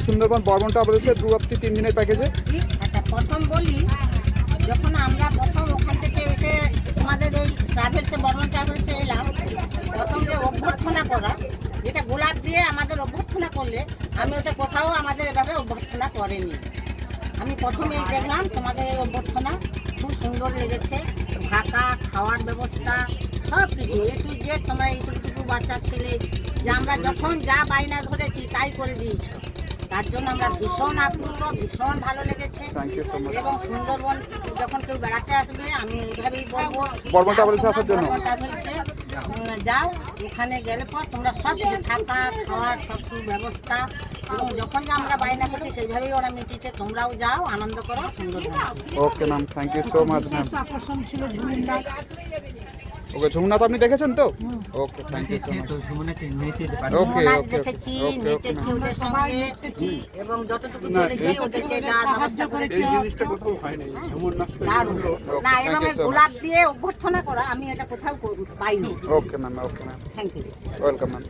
সুন্দরবন বর্মন ট্রাভেলসের দূরবর্তী 3 দিনের প্যাকেজে? আচ্ছা, প্রথম বলি, যখন আমরা প্রথম ওখান থেকে এসে আমাদের এই বর্মন ট্রাভেলসে এলাম, প্রথম যে অভ্যর্থনা করা, যেটা গোলাপ দিয়ে আমাদের অভ্যর্থনা করলে, আমি ওটা কোথাও আমাদের এভাবে অভ্যর্থনা করেনি। আমি প্রথমেই দেখলাম তোমাদের এই অভ্যর্থনা খুব সুন্দর লেগেছে। থাকা, খাওয়ার ব্যবস্থা সব কিছু একটু যে তোমরা এইটুকু বাচ্চা ছেলে যে আমরা যখন যা বায়না ধরেছি তাই করে দিয়েছো, তার জন্য আমরা ভীষণ আপ্লুত, ভীষণ ভালো লেগেছে। Thank you so much. এবং সুন্দরবন যখন কেউ বেড়াতে আসবে আমি এইভাবেই বলবো, বর্মন ট্রাভেলসে আসার জন্য। বর্মন ট্রাভেলসে যাও, ওখানে গেলে পর তোমরা সব কিছু থাকা, খাওয়ার সব ব্যবস্থা, এবং যখন যে আমরা বায়না করছি সেইভাবেই ওরা মিটিয়েছে। তোমরাও যাও, আনন্দ করো Sundarban. Okay ma'am, thank you so much ma'am. আকর্ষণ ছিল ঝুমুর। ওকে, ঝুমনা তো আপনি দেখেছেন তো? Okay, thank you so much. Okay নাচ ওকে দেখেছি, ওকে নেচেছি ওদের সঙ্গে, এবং যতটুকু পেরেছি ওদেরকে যাওয়ার ব্যবস্থা করেছি। দারুণ। না, এবং এই গোলাপ দিয়ে অভ্যর্থনা করা আমি এটা কোথাও পাইনি। Okay ma'am, okay ma'am, thank you. Welcome ma'am.